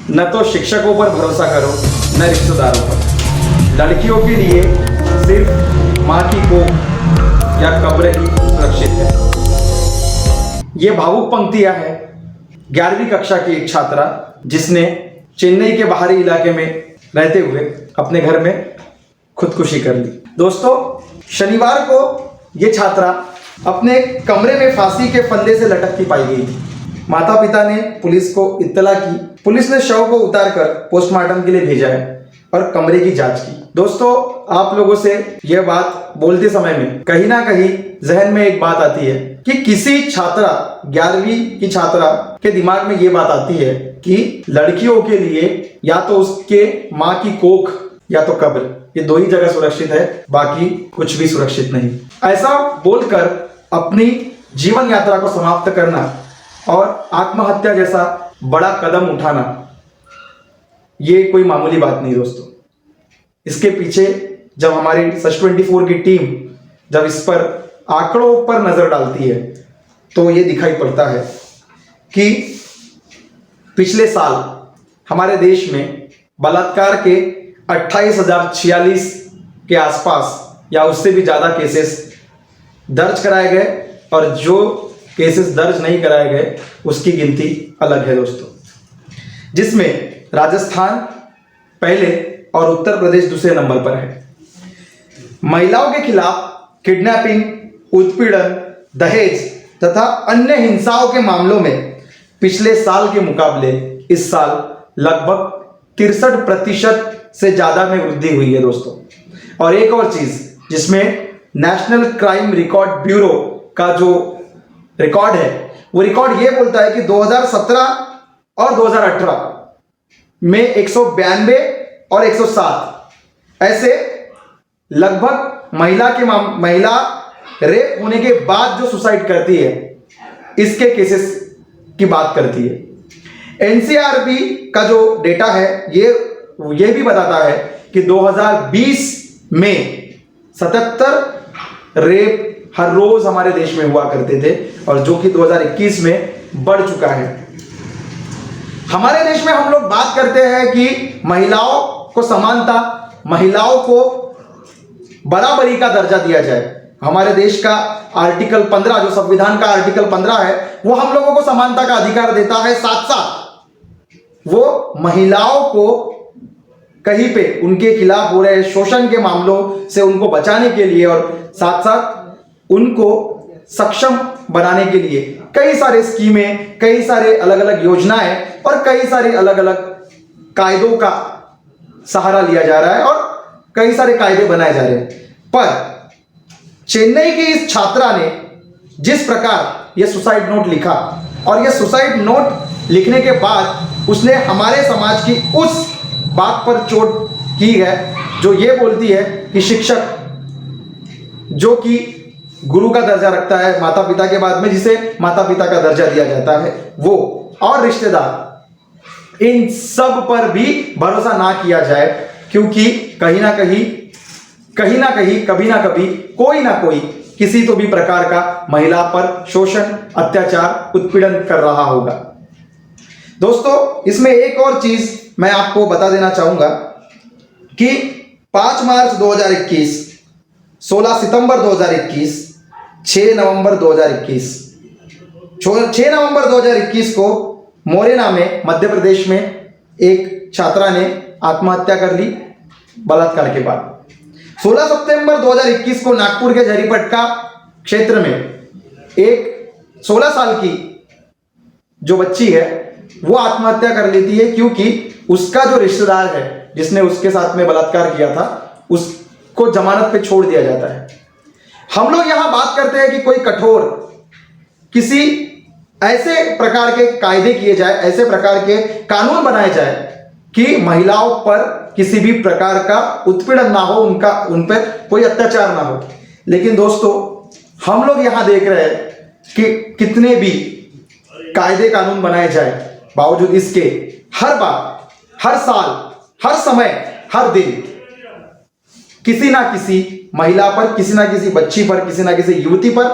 न तो शिक्षकों पर भरोसा करो न रिश्तेदारों पर। लड़कियों के लिए सिर्फ माँ की कोख या कब्र ही सुरक्षित है। ये भावुक पंक्तियां हैं 11वीं कक्षा की एक छात्रा जिसने चेन्नई के बाहरी इलाके में रहते हुए अपने घर में खुदकुशी कर ली। दोस्तों, शनिवार को ये छात्रा अपने कमरे में फांसी के फंदे से लटकती पाई गई थी। माता पिता ने पुलिस को इत्तला की। पुलिस ने शव को उतारकर पोस्टमार्टम के लिए भेजा है और कमरे की जांच की। दोस्तों, आप लोगों से यह बात बोलते समय में कहीं ना कहीं जहन में एक बात आती है कि किसी छात्रा 11वीं की छात्रा के दिमाग में यह बात आती है कि लड़कियों के लिए या तो उसके माँ की कोख या तो कब्र, ये दो ही जगह सुरक्षित है, बाकी कुछ भी सुरक्षित नहीं। ऐसा बोलकर अपनी जीवन यात्रा को समाप्त करना और आत्महत्या जैसा बड़ा कदम उठाना, ये कोई मामूली बात नहीं दोस्तों। इसके पीछे जब हमारी सच 24 की टीम जब इस पर आंकड़ों पर नजर डालती है तो ये दिखाई पड़ता है कि पिछले साल हमारे देश में बलात्कार के 28,046 के आसपास या उससे भी ज़्यादा केसेस दर्ज कराए गए और जो केसेस दर्ज नहीं कराए गए उसकी गिनती अलग है दोस्तों, जिसमें राजस्थान पहले और उत्तर प्रदेश दूसरे नंबर पर है। महिलाओं के खिलाफ किडनैपिंग, उत्पीड़न, दहेज तथा अन्य हिंसाओं के मामलों में पिछले साल के मुकाबले इस साल लगभग 63% से ज्यादा में वृद्धि हुई है दोस्तों। और एक और चीज जिसमें नेशनल क्राइम रिकॉर्ड ब्यूरो का जो रिकॉर्ड है वो रिकॉर्ड ये बोलता है कि 2017 और 2018 में 192 और 107 ऐसे लगभग महिला रेप होने के बाद जो सुसाइड करती है इसके केसेस की बात करती है। एनसीआरबी का जो डेटा है ये भी बताता है कि 2020 में 77 रेप हर रोज हमारे देश में हुआ करते थे और जो कि 2021 में बढ़ चुका है। हमारे देश में हम लोग बात करते हैं कि महिलाओं को समानता, महिलाओं को बराबरी का दर्जा दिया जाए। हमारे देश का आर्टिकल 15 जो संविधान का आर्टिकल 15 है वो हम लोगों को समानता का अधिकार देता है। साथ साथ वो महिलाओं को कहीं पे उनके खिलाफ हो रहे शोषण के मामलों से उनको बचाने के लिए और साथ साथ उनको सक्षम बनाने के लिए कई सारे स्कीमें, कई सारे अलग अलग योजनाएं और कई सारे अलग अलग कायदों का सहारा लिया जा रहा है और कई सारे कायदे बनाए जा रहे हैं। पर चेन्नई की इस छात्रा ने जिस प्रकार यह सुसाइड नोट लिखा और यह सुसाइड नोट लिखने के बाद उसने हमारे समाज की उस बात पर चोट की है जो ये बोलती है कि शिक्षक जो कि गुरु का दर्जा रखता है माता पिता के बाद में, जिसे माता पिता का दर्जा दिया जाता है, वो और रिश्तेदार, इन सब पर भी भरोसा ना किया जाए, क्योंकि कहीं ना कहीं कभी ना कभी कोई ना कोई किसी तो भी प्रकार का महिला पर शोषण, अत्याचार, उत्पीड़न कर रहा होगा। दोस्तों, इसमें एक और चीज मैं आपको बता देना चाहूंगा कि 5 मार्च 2021, 16 सितंबर 2021, 6 नवंबर 2021, 6 नवंबर 2021 को मोरेना में मध्य प्रदेश में एक छात्रा ने आत्महत्या कर ली बलात्कार के बाद। 16 सितंबर 2021 को नागपुर के झरीपटका क्षेत्र में एक 16 साल की जो बच्ची है वो आत्महत्या कर लेती है, क्योंकि उसका जो रिश्तेदार है जिसने उसके साथ में बलात्कार किया था उसको जमानत पे छोड़ दिया जाता है। हम लोग यहां बात करते हैं कि कोई कठोर किसी ऐसे प्रकार के कायदे किए जाए, ऐसे प्रकार के कानून बनाए जाए कि महिलाओं पर किसी भी प्रकार का उत्पीड़न ना हो, उन पर कोई अत्याचार ना हो। लेकिन दोस्तों, हम लोग यहां देख रहे हैं कि कितने भी कायदे कानून बनाए जाए, बावजूद इसके हर बार, हर साल, हर समय, हर दिन किसी ना किसी महिला पर, किसी ना किसी बच्ची पर, किसी ना किसी युवती पर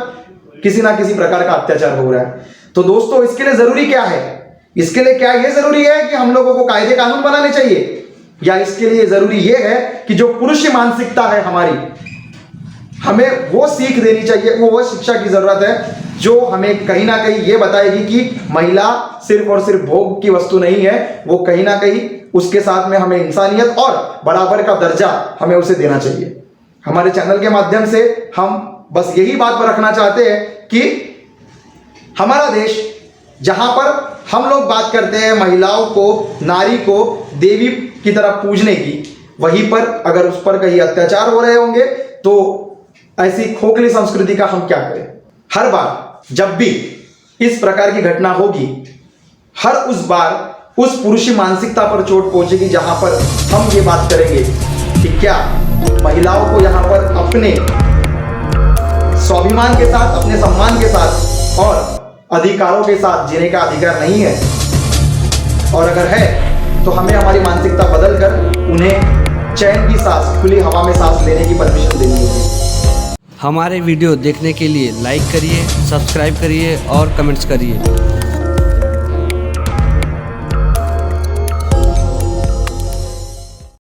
किसी ना किसी प्रकार का अत्याचार हो रहा है। तो दोस्तों, इसके लिए जरूरी क्या है इसके लिए क्या ये जरूरी है कि हम लोगों को कायदे कानून बनाने चाहिए, या इसके लिए जरूरी ये है कि जो पुरुष मानसिकता है हमारी, हमें वो सीख देनी चाहिए, वो शिक्षा की जरूरत है जो हमें कहीं ना कहीं ये बताएगी कि महिला सिर्फ और सिर्फ भोग की वस्तु नहीं है, वो कहीं ना कहीं उसके साथ में हमें इंसानियत और बराबर का दर्जा हमें उसे देना चाहिए। हमारे चैनल के माध्यम से हम बस यही बात पर रखना चाहते हैं कि हमारा देश जहां पर हम लोग बात करते हैं महिलाओं को, नारी को देवी की तरह पूजने की, वहीं पर अगर उस पर कहीं अत्याचार हो रहे होंगे तो ऐसी खोखली संस्कृति का हम क्या करें। हर बार जब भी इस प्रकार की घटना होगी, हर उस बार उस पुरुषी मानसिकता पर चोट पहुंचेगी जहां पर हम ये बात करेंगे कि क्या महिलाओं को यहां पर अपने स्वाभिमान के साथ, अपने सम्मान के साथ और अधिकारों के साथ जीने का अधिकार नहीं है, और अगर है तो हमें हमारी मानसिकता बदलकर उन्हें चैन की सांस, खुली हवा में सांस लेने की परमिशन देनी होगी। हमारे वीडियो देखने के लिए लाइक करिए, सब्सक्राइब करिए और कमेंट्स करिए।